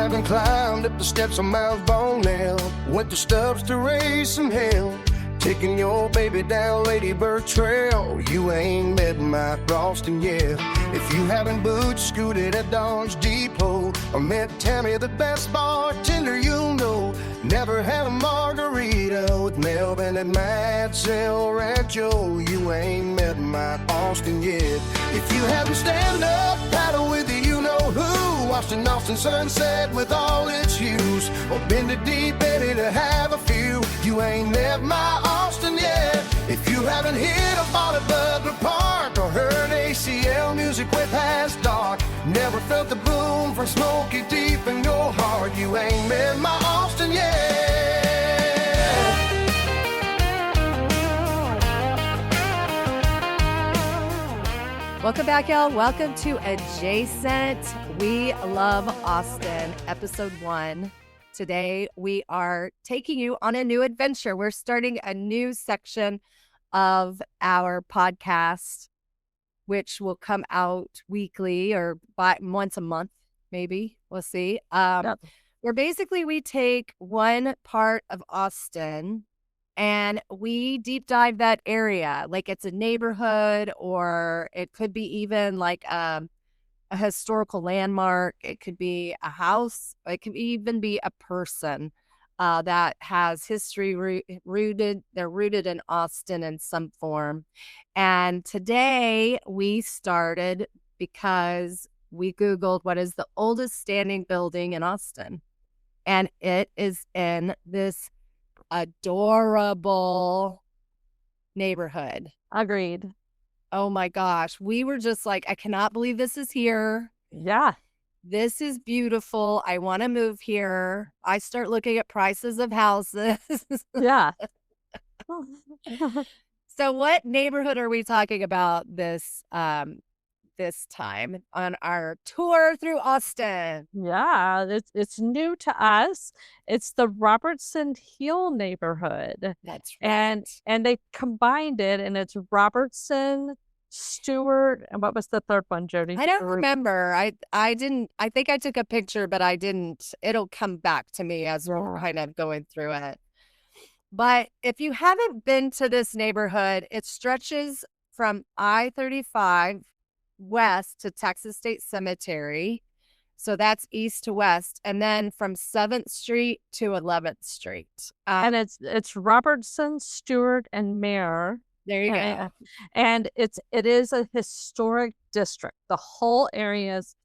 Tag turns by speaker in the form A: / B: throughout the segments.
A: wagon climbed up the steps of Mount Bonnell, went to Stubbs to raise some hell. Taking your baby down Lady Bird Trail, you ain't met my Austin yet. If you haven't boot scooted at Dodge Depot or met Tammy, the best bartender you'll know, never had a margarita with Melvin at Matt's El Rancho, you ain't met my Austin yet. If you haven't stand up paddle with the you know who, watched an Austin sunset with all its hues, or been to Deep Eddy to have a few, you ain't met my Austin yet. If you haven't hit a ball at Butler Park or heard ACL music way past dark, never felt the boom from Smoky deep in your heart, you ain't met my Austin yet.
B: Welcome back, y'all. Welcome to Adjacent. We Love Austin, episode 1. Today, we are taking you on a new adventure. We're starting a new section of our podcast, which will come out weekly or once a month, maybe. We'll see. Where basically we take one part of Austin and we deep dive that area. Like it's a neighborhood, or it could be even like a historical landmark. It could be a house. It could even be a person that has history rooted. They're rooted in Austin in some form. And today we started because we Googled what is the oldest standing building in Austin. And it is in this adorable neighborhood.
C: Agreed.
B: Oh my gosh. We were just like, I cannot believe this is here.
C: Yeah.
B: This is beautiful. I want to move here. I start looking at prices of houses.
C: Yeah.
B: So what neighborhood are we talking about this time on our tour through Austin?
C: Yeah, it's new to us. It's the Robertson Hill Neighborhood.
B: That's right.
C: And they combined it, and it's Robertson, Stewart, and what was the third one, Jody?
B: I don't remember. I didn't. I think I took a picture, but I didn't. It'll come back to me as we're kind of going through it. But if you haven't been to this neighborhood, it stretches from I-35 west to Texas State Cemetery. So that's east to west. And then from 7th Street to 11th Street.
C: And it's Robertson, Stewart, and Mayor.
B: There you go.
C: And it is a historic district. The whole area is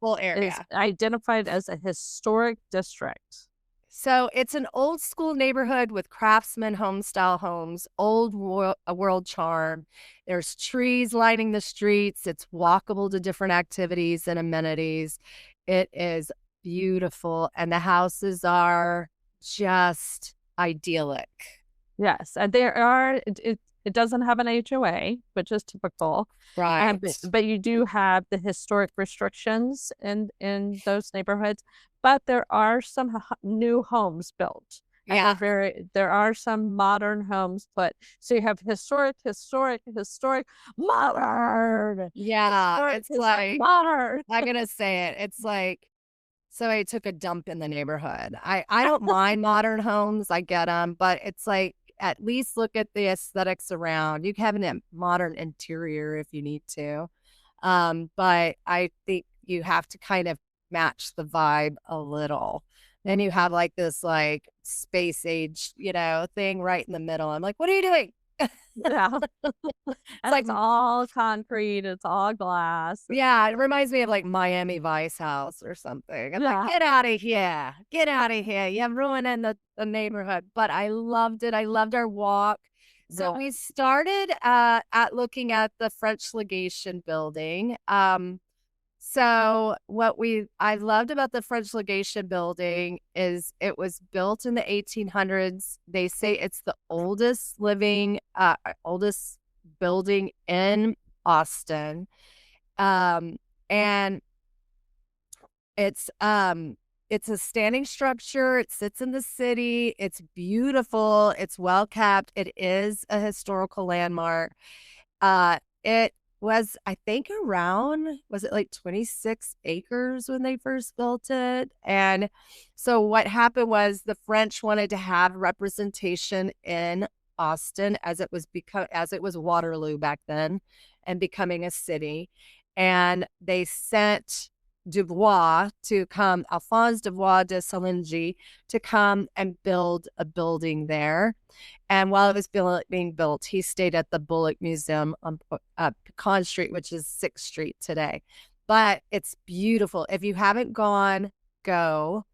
C: identified as a historic district.
B: So it's an old school neighborhood with craftsman home-style homes, old world charm. There's trees lining the streets. It's walkable to different activities and amenities. It is beautiful, and the houses are just idyllic.
C: Yes, and it doesn't have an HOA, which is typical.
B: Right.
C: But you do have the historic restrictions in those neighborhoods. But there are some new homes built.
B: Yeah.
C: There are some modern homes put. So you have historic, modern.
B: Yeah. It's like
C: modern.
B: I'm going to say it. It's like, so I took a dump in the neighborhood. I don't mind modern homes. I get them. But it's like, at least look at the aesthetics around. You can have a modern interior if you need to. But I think you have to kind of match the vibe a little. Then you have like this like space age, thing right in the middle. I'm like, what are you doing?
C: Yeah. It's all concrete. It's all glass.
B: Yeah. It reminds me of like Miami Vice House or something. I'm like, get out of here. Get out of here. You're ruining the neighborhood. But I loved it. I loved our walk. So we started at looking at the French Legation building. So what I loved about the French Legation building is it was built in the 1800s. They say it's the oldest building in Austin. And it's a standing structure. It sits in the city. It's beautiful. It's well kept. It is a historical landmark. It was, I think, around, was it like 26 acres when they first built it? And so what happened was the French wanted to have representation in Austin as it was Waterloo back then and becoming a city. And they sent Alphonse Dubois de Salingy to come and build a building there. And while it was being built, he stayed at the Bullock Museum on Pecan Street, which is 6th Street today. But it's beautiful. If you haven't gone, go.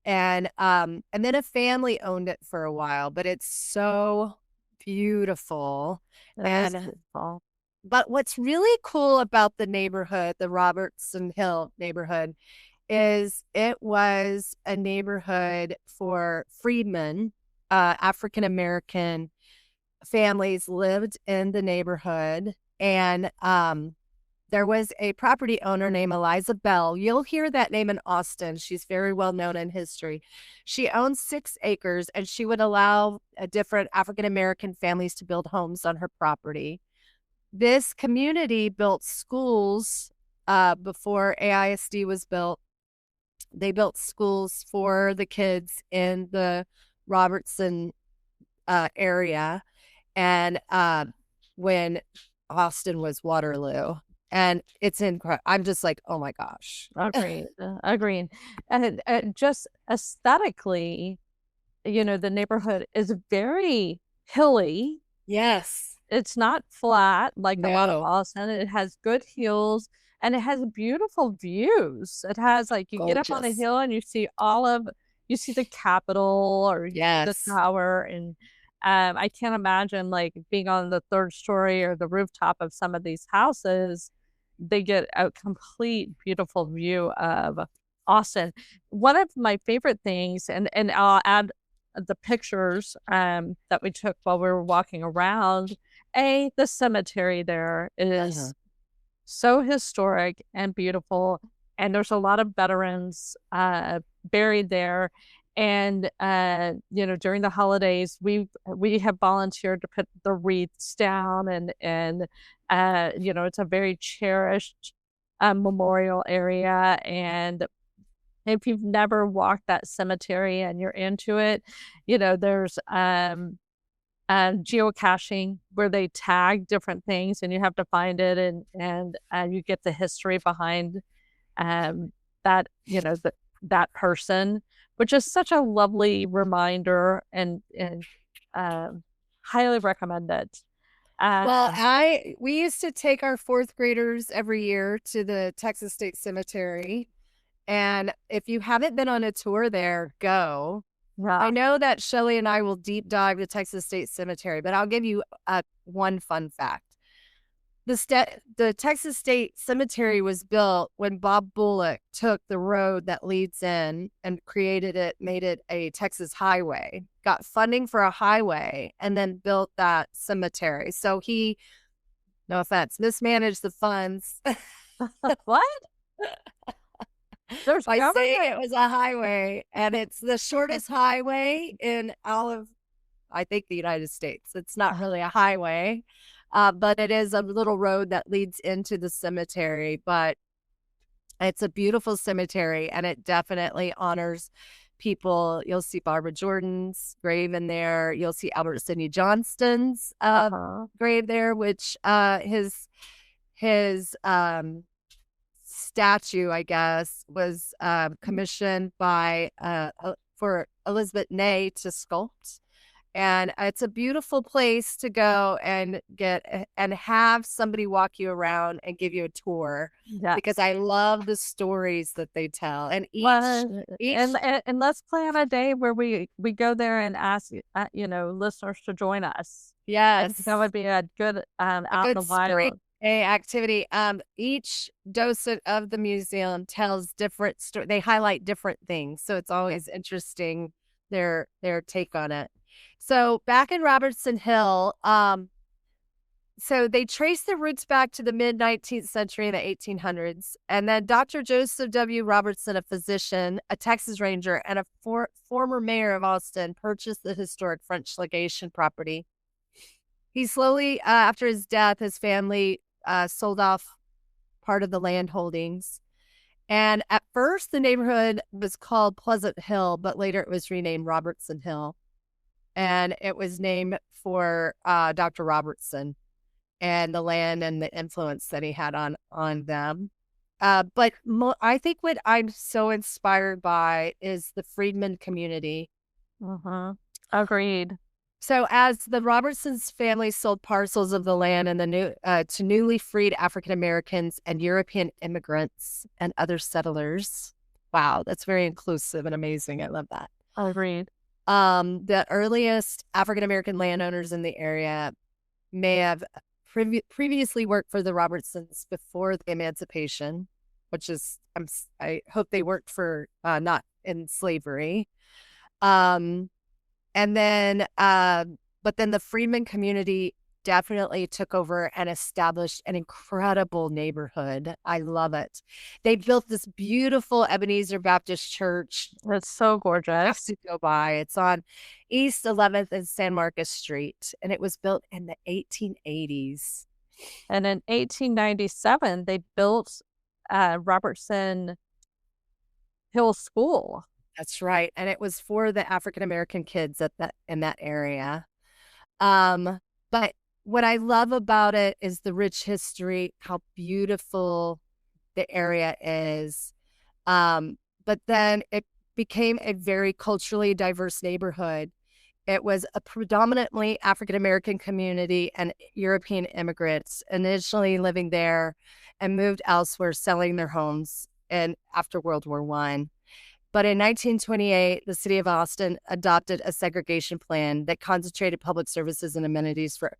B: And then a family owned it for a while, but it's so beautiful.
C: That is beautiful.
B: But what's really cool about the neighborhood, the Robertson Hill neighborhood, is it was a neighborhood for freedmen, African American families lived in the neighborhood. And there was a property owner named Eliza Bell. You'll hear that name in Austin. She's very well known in history. She owns 6 acres, and she would allow different African American families to build homes on her property. This community built schools before AISD was built. They built schools for the kids in the Robertson area, and when Austin was Waterloo. And it's incredible. I'm just like, oh my gosh.
C: Agreed. And just aesthetically, the neighborhood is very hilly.
B: Yes.
C: It's not flat like the one of Austin. It has good hills and it has beautiful views. It has you get up on a hill and you see the Capitol or the tower. And I can't imagine being on the 3rd story or the rooftop of some of these houses. They get a complete beautiful view of Austin. One of my favorite things, and I'll add the pictures that we took while we were walking around. The cemetery there is so historic and beautiful, and there's a lot of veterans buried there. And during the holidays, we have volunteered to put the wreaths down, and it's a very cherished memorial area. And if you've never walked that cemetery and you're into it, there's geocaching where they tag different things, and you have to find it, and you get the history behind that that person, which is such a lovely reminder, and highly recommend it.
B: We used to take our 4th graders every year to the Texas State Cemetery. And if you haven't been on a tour there, go.
C: Yeah.
B: I know that Shelly and I will deep dive the Texas State Cemetery, but I'll give you one fun fact. The Texas State Cemetery was built when Bob Bullock took the road that leads in and made it a Texas highway, got funding for a highway, and then built that cemetery. So he, no offense, mismanaged the funds.
C: What?
B: By saying it was a highway, and it's the shortest highway in all of, I think, the United States. It's not really a highway. But it is a little road that leads into the cemetery. But it's a beautiful cemetery, and it definitely honors people. You'll see Barbara Jordan's grave in there. You'll see Albert Sidney Johnston's grave there, which his statue, I guess, was commissioned by for Elizabeth Ney to sculpt. And it's a beautiful place to go and have somebody walk you around and give you a tour.
C: Yes.
B: Because I love the stories that they tell. And
C: and let's plan a day where we go there and ask listeners to join us.
B: Yes,
C: that would be a good out in the wild
B: activity. Each docent of the museum tells different stories. They highlight different things, so it's always interesting their take on it. So back in Robertson Hill, so they trace their roots back to the mid-19th century in the 1800s. And then Dr. Joseph W. Robertson, a physician, a Texas Ranger, and a former mayor of Austin, purchased the historic French legation property. He slowly, after his death, his family sold off part of the land holdings. And at first, the neighborhood was called Pleasant Hill, but later it was renamed Robertson Hill. And it was named for Dr. Robertson and the land and the influence that he had on them. But I think what I'm so inspired by is the freedmen community.
C: Agreed.
B: So as the Robertsons family sold parcels of the land and to newly freed African Americans and European immigrants and other settlers. Wow, that's very inclusive and amazing. I love that.
C: Agreed.
B: The earliest African American landowners in the area may have previously worked for the Robertsons before the emancipation, which is I hope they worked for not in slavery. And then, but then the freedmen community definitely took over and established an incredible neighborhood. I love it. They built this beautiful Ebenezer Baptist Church.
C: It's so gorgeous.
B: To go by. It's on East 11th and San Marcos Street, and it was built in the 1880s.
C: And in 1897, they built Robertson Hill School.
B: That's right. And it was for the African American kids in that area. But what I love about it is the rich history, how beautiful the area is. But then it became a very culturally diverse neighborhood. It was a predominantly African American community and European immigrants initially living there and moved elsewhere, selling their homes and after World War I. But in 1928, the city of Austin adopted a segregation plan that concentrated public services and amenities for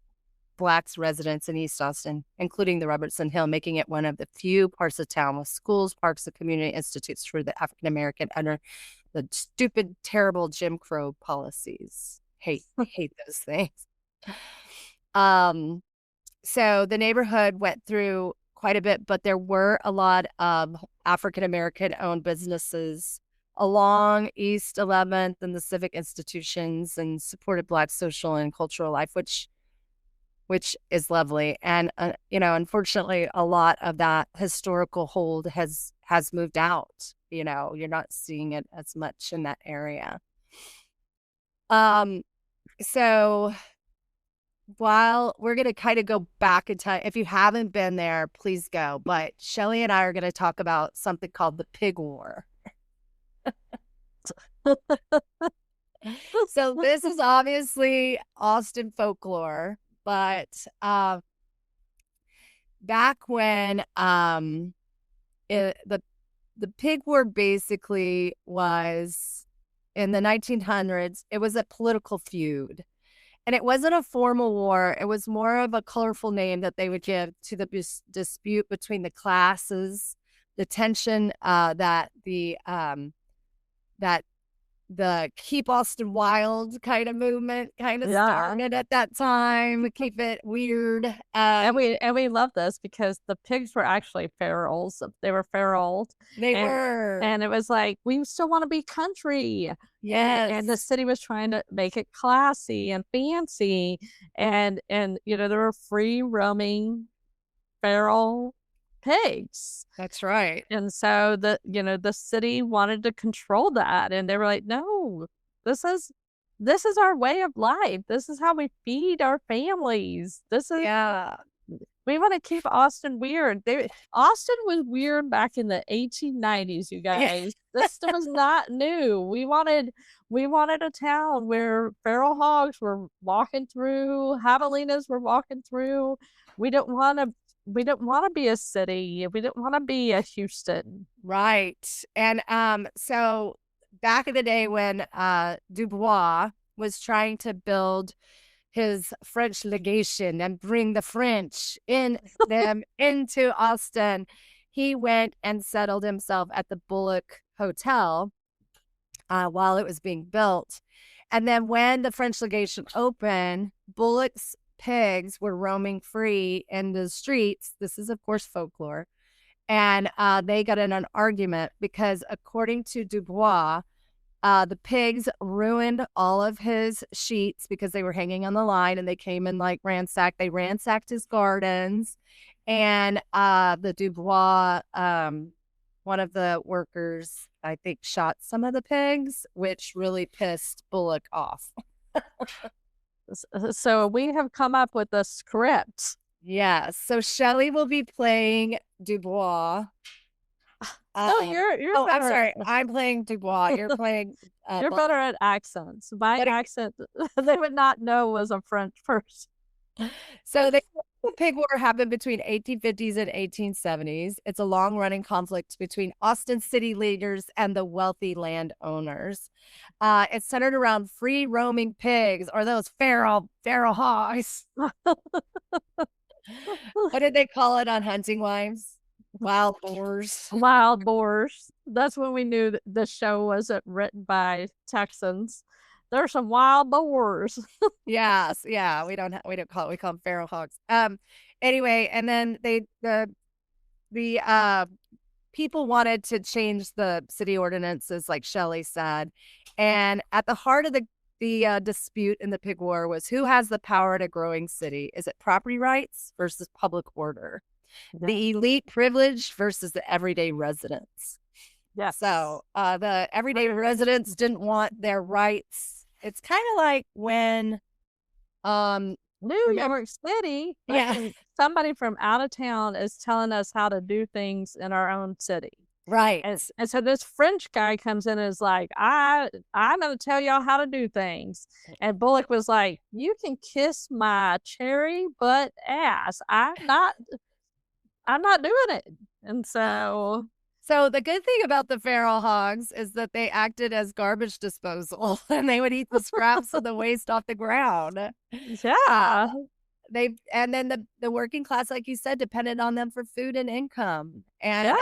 B: Blacks residents in East Austin, including the Robertson Hill, making it one of the few parts of town with schools, parks, and community institutes for the African American under the stupid, terrible Jim Crow policies. Hate those things. So the neighborhood went through quite a bit, but there were a lot of African American owned businesses along East 11th and the civic institutions, and supported Black social and cultural life, which is lovely. And unfortunately, a lot of that historical hold has moved out. You're not seeing it as much in that area. So while we're going to kind of go back in time, if you haven't been there, please go. But Shelly and I are going to talk about something called the Pig War. So this is obviously Austin folklore, but back when the Pig War basically was in the 1900s, it was a political feud. And it wasn't a formal war. It was more of a colorful name that they would give to the dispute between the classes, the tension that the Keep Austin Wild kind of movement kind of started at that time. Keep it weird.
C: And we love this because the pigs were actually ferals. They were feral.
B: They were.
C: And it was like, we still want to be country.
B: Yes.
C: And the city was trying to make it classy and fancy. And there were free roaming feral pigs.
B: That's right.
C: And so the city wanted to control that, and they were like, no, this is our way of life. This is how we feed our families. We want to keep Austin weird. Austin was weird back in the 1890s, you guys. This was not new. We wanted a town where feral hogs were walking through, javelinas were walking through. We didn't want to be a city. We didn't want to be a Houston.
B: Right. And so back in the day when Dubois was trying to build his French legation and bring the French into Austin, he went and settled himself at the Bullock Hotel while it was being built. And then when the French legation opened, Bullock's pigs were roaming free in the streets. This is, of course, folklore. And they got in an argument because, according to Dubois, the pigs ruined all of his sheets because they were hanging on the line, and they came and ransacked his gardens. And the Dubois, one of the workers, I think, shot some of the pigs, which really pissed Bullock off.
C: So we have come up with a script.
B: Yeah. So Shelly will be playing Dubois.
C: Oh, you're
B: I'm
C: better.
B: sorry. I'm playing Dubois. You're playing.
C: You're better at accents. My accent, they would not know was a French person.
B: So the pig war happened between 1850s and 1870s. It's a long-running conflict between Austin city leaders and the wealthy landowners. It's centered around free roaming pigs, or those feral hogs. What did they call it on Hunting Wives? Wild boars.
C: Wild boars. That's when we knew that the show wasn't written by Texans. There's some wild boars.
B: Yes, yeah. We don't call it. We call them feral hogs. Anyway, and then the people wanted to change the city ordinances, like Shelly said, and at the heart of the dispute in the pig war was who has the power at a growing city. Is it property rights versus public order? The elite privilege versus the everyday residents.
C: Yeah.
B: So the everyday residents didn't want their rights. It's kind of like when
C: New York City,
B: yeah,
C: somebody from out of town is telling us how to do things in our own city.
B: right.
C: And so this French guy comes in and is like, I'm going to tell y'all how to do things. And Bullock was like, you can kiss my cherry butt ass. I'm not doing it. And so
B: the good thing about the feral hogs is that they acted as garbage disposal and they would eat the scraps of the waste off the ground.
C: Yeah.
B: And then the working class, like you said, depended on them for food and income. And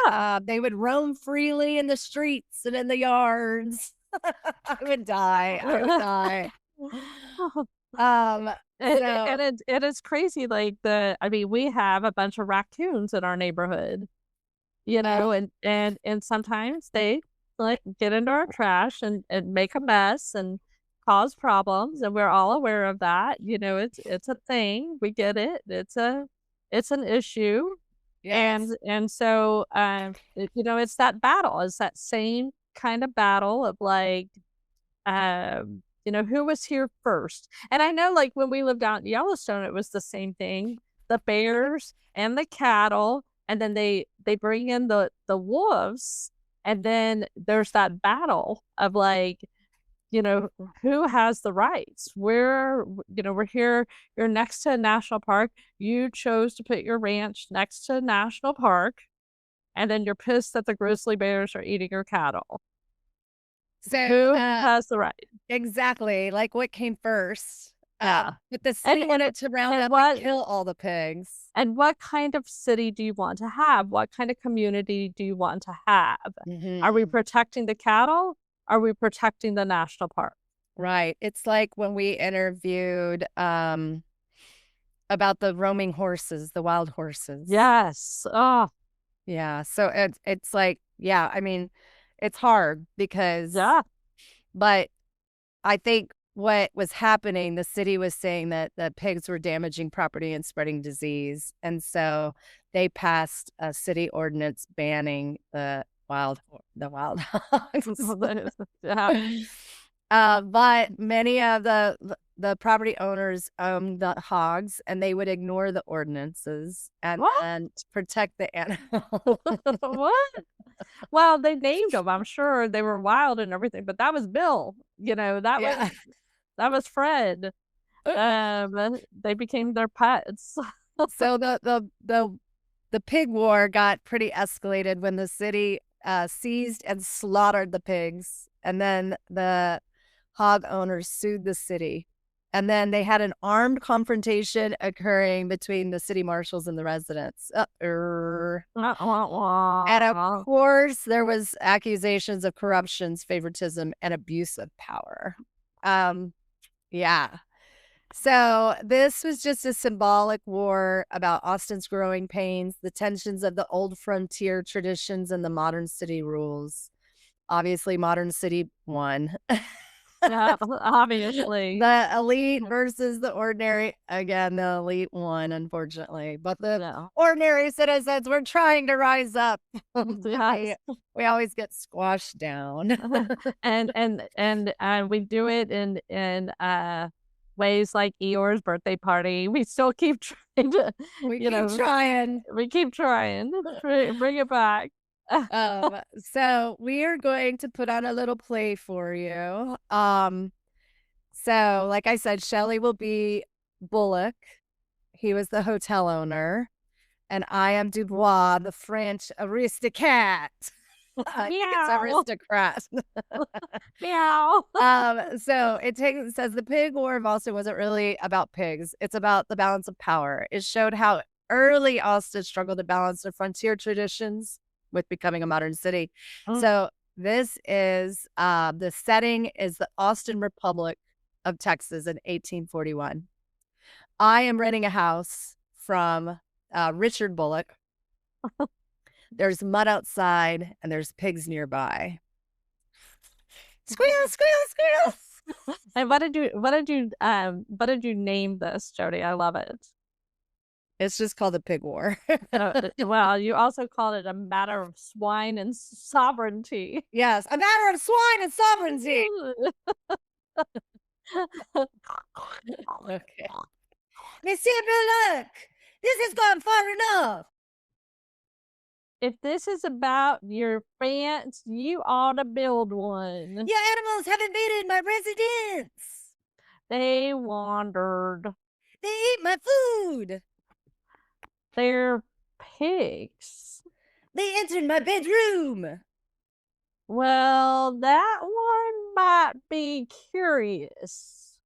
B: they would roam freely in the streets and in the yards. I would die.
C: It is crazy. Like we have a bunch of raccoons in our neighborhood, you know, and sometimes they like get into our trash and make a mess and cause problems, and we're all aware of that. You know, it's a thing. We get it. It's an issue. Yes. And so you know, it's that battle. It's that same kind of battle of like you know, who was here first? And I know, like, when we lived out in Yellowstone, it was the same thing. The bears and the cattle, and then they bring in the wolves, and then there's that battle of like, you know, who has the rights? We're here. You're next to a national park. You chose to put your ranch next to a national park, and then you're pissed that the grizzly bears are eating your cattle. So who has the right?
B: Exactly. Like what came first?
C: Yeah.
B: But the city wanted to round up and kill all the pigs.
C: And what kind of city do you want to have? What kind of community do you want to have? Mm-hmm. Are we protecting the cattle? Are we protecting the national park?
B: Right. It's like when we interviewed about the roaming horses, the wild horses.
C: Yes. Oh.
B: Yeah. So it's like, yeah, I mean, it's hard because, but I think what was happening, the city was saying that the pigs were damaging property and spreading disease. And so they passed a city ordinance banning the wild hogs. But many of the property owners owned the hogs, and they would ignore the ordinances and protect the animal.
C: What? Well, they named them. I'm sure they were wild and everything, but that was Bill. You know, that was Fred. They became their pets.
B: So the pig war got pretty escalated when the city seized and slaughtered the pigs, and then the hog owners sued the city. And then they had an armed confrontation occurring between the city marshals and the residents. And of course, there was accusations of corruptions, favoritism, and abuse of power. Yeah. So this was just a symbolic war about Austin's growing pains, the tensions of the old frontier traditions and the modern city rules. Obviously, modern city won.
C: Yeah, obviously.
B: The elite versus the ordinary. Again, the elite won, unfortunately. But the ordinary citizens, we're trying to rise up.
C: Yes.
B: We always get squashed down.
C: and we do it in ways like Eeyore's birthday party. We still keep trying to,
B: We keep trying.
C: We keep trying. Bring it back.
B: So we are going to put on a little play for you. So like I said, Shelly will be Bullock. He was the hotel owner. And I am Dubois, the French aristocrat. I think it's aristocrat.
C: Meow.
B: So it says the pig war of Austin wasn't really about pigs. It's about the balance of power. It showed how early Austin struggled to balance their frontier traditions with becoming a modern city. So this is the setting is the Austin Republic of Texas in 1841. I am renting a house from Richard Bullock. There's mud outside and there's pigs nearby. Squeal, squeal, squeal.
C: And what did you name this, Jody? I love it.
B: It's just called the pig war.
C: Well, you also called it a matter of swine and sovereignty.
B: Yes, a matter of swine and sovereignty. Okay. Monsieur Bullock, this has gone far enough.
C: If this is about your fence, you ought to build one.
B: Your animals have invaded my residence.
C: They wandered.
B: They ate my food.
C: They're pigs.
B: They entered my bedroom.
C: Well, that one might be curious.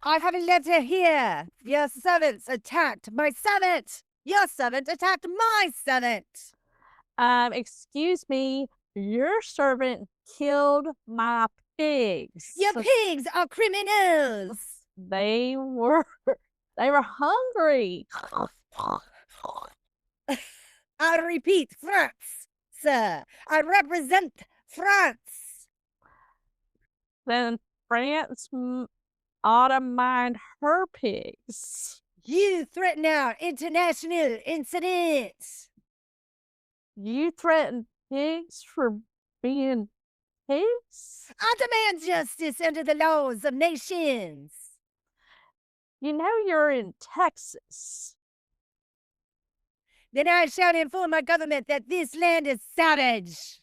B: I have a letter here. Your servants attacked my servant. Your servant attacked my servant.
C: Excuse me. Your servant killed my pigs.
B: Your pigs are criminals.
C: They were hungry.
B: I repeat, France, sir. I represent France.
C: Then France ought to mind her pigs.
B: You threaten our international incidents.
C: You threaten pigs for being pigs?
B: I demand justice under the laws of nations.
C: You know you're in Texas.
B: Then I shall inform my government that this land is savage.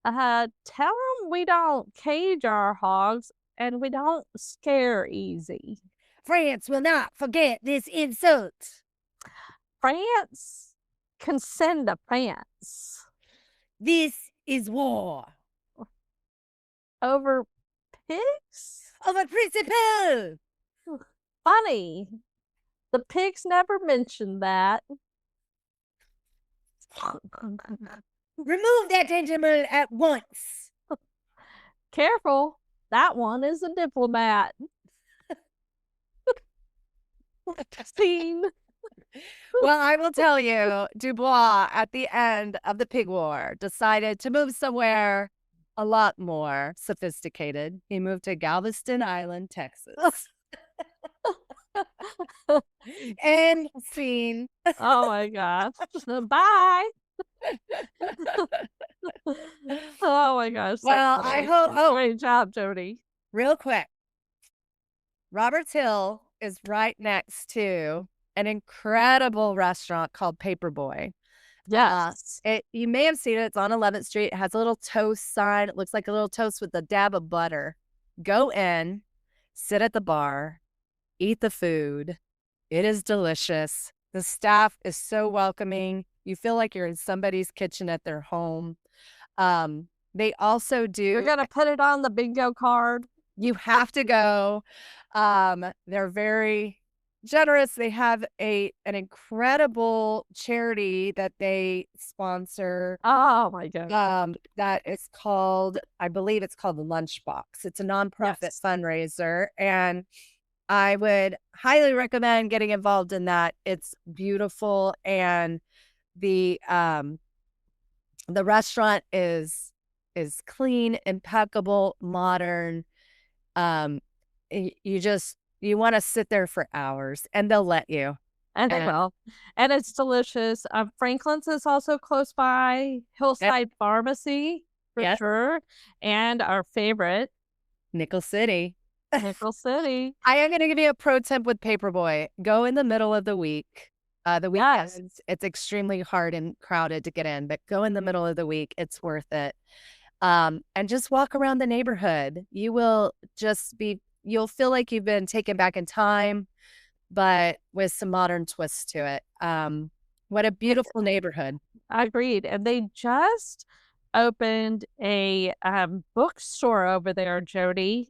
C: Tell them we don't cage our hogs and we don't scare easy.
B: France will not forget this insult.
C: France can send a France.
B: This is war.
C: Over pigs?
B: Over principle.
C: Funny. The pigs never mentioned that.
B: Remove that animal at once.
C: Careful. That one is a diplomat. Scene.
B: Well, I will tell you, Dubois, at the end of the pig war, decided to move somewhere a lot more sophisticated. He moved to Galveston Island, Texas. And scene.
C: Oh my gosh. Bye. Oh my gosh.
B: Well, I hope. Oh,
C: great job, Jody.
B: Real quick. Robertson Hill is right next to an incredible restaurant called Paperboy.
C: Yes.
B: You may have seen it. It's on 11th Street. It has a little toast sign. It looks like a little toast with a dab of butter. Go in, sit at the bar, eat the food. It is delicious. The staff is so welcoming. You feel like you're in somebody's kitchen at their home. They also do.
C: You're going to put it on the bingo card.
B: You have to go. They're very generous. They have an incredible charity that they sponsor.
C: Oh my God.
B: That is called, I believe it's called the Lunchbox. It's a nonprofit fundraiser, and I would highly recommend getting involved in that. It's beautiful, and the restaurant is is clean, impeccable, modern. Um, you want to sit there for hours, and they'll let you.
C: And they will. And it's delicious. Franklin's is also close by. Hillside Pharmacy, for sure. And our favorite,
B: Nickel City.
C: Nickel City.
B: I am going to give you a pro tip with Paperboy. Go in the middle of the week. The weekends, it's extremely hard and crowded to get in, but go in the middle of the week. It's worth it. And just walk around the neighborhood. You'll feel like you've been taken back in time, but with some modern twists to it. What a beautiful neighborhood.
C: Agreed. And they just opened a bookstore over there, Jody.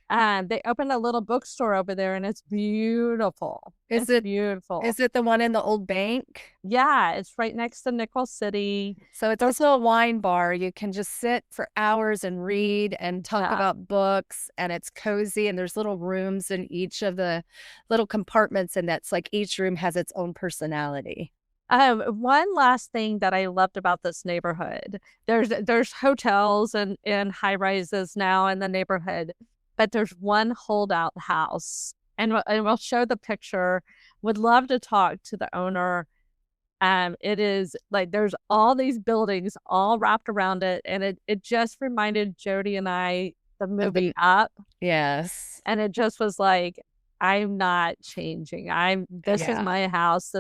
C: They opened a little bookstore over there, and it's beautiful.
B: Is it
C: beautiful?
B: Is it the one in the old bank?
C: Yeah, it's right next to Nickel City.
B: So it's also a wine bar. You can just sit for hours and read and talk about books, and it's cozy, and there's little rooms in each of the little compartments, and that's like each room has its own personality.
C: One last thing that I loved about this neighborhood, there's hotels and high rises now in the neighborhood, but there's one holdout house, and we'll show the picture. Would love to talk to the owner. It is like there's all these buildings all wrapped around it, and it just reminded Jody and I the movie Up.
B: Yes.
C: And it just was like, I'm not changing. This is my house.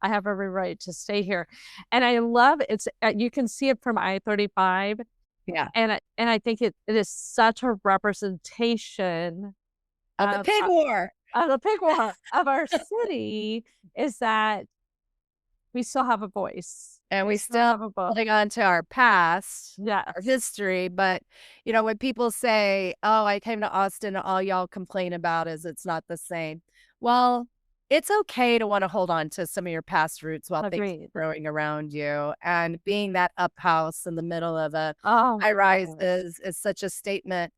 C: I have every right to stay here. And I love it's you can see it from I-35.
B: Yeah.
C: And I think it is such a representation
B: of the pig war.
C: Of the pig war of our city, is that we still have a voice.
B: And we still have holding on to our past, our history. But, when people say, oh, I came to Austin, all y'all complain about is it's not the same. Well, it's okay to want to hold on to some of your past roots while things are growing around you. And being that up house in the middle of a high rise is such a statement.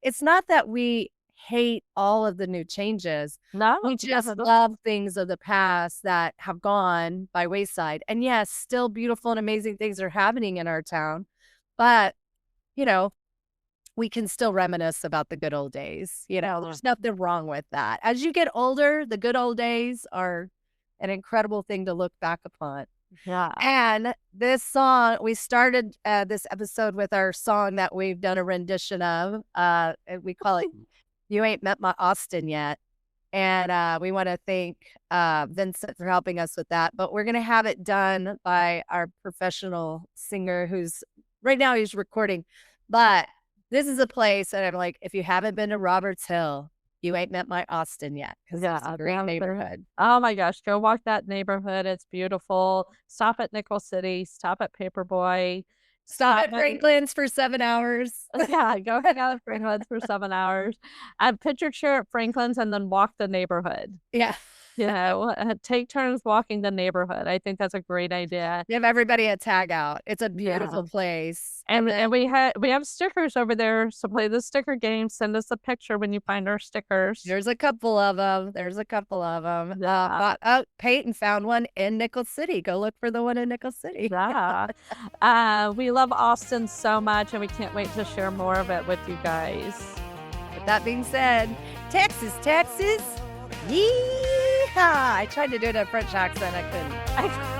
B: It's not that we hate all of the new changes.
C: No,
B: we just love things of the past that have gone by wayside. And yes, still beautiful and amazing things are happening in our town. But, we can still reminisce about the good old days. There's nothing wrong with that. As you get older, the good old days are an incredible thing to look back upon.
C: Yeah.
B: And this song, we started this episode with our song that we've done a rendition of. We call it You Ain't Met My Austin Yet. And we want to thank Vincent for helping us with that. But we're going to have it done by our professional singer who's right now he's recording. But this is a place, and I'm like, if you haven't been to Robertson Hill, you ain't met my Austin yet. Because it's a great neighborhood.
C: Oh my gosh, go walk that neighborhood. It's beautiful. Stop at Nickel City. Stop at Paperboy.
B: Stop at Franklin's for 7 hours.
C: Yeah, go hang out at Franklin's for 7 hours. Pitch your chair at Franklin's and then walk the neighborhood.
B: Yeah.
C: Take turns walking the neighborhood. I think that's a great idea.
B: Give everybody a tag out. It's a beautiful place.
C: And we have stickers over there. So play the sticker game. Send us a picture when you find our stickers.
B: There's a couple of them. Yeah. Peyton found one in Nickel City. Go look for the one in Nickel City.
C: Yeah. We love Austin so much, and we can't wait to share more of it with you guys.
B: With that being said, Texas. Yeehaw! I tried to do it in a French accent. I couldn't.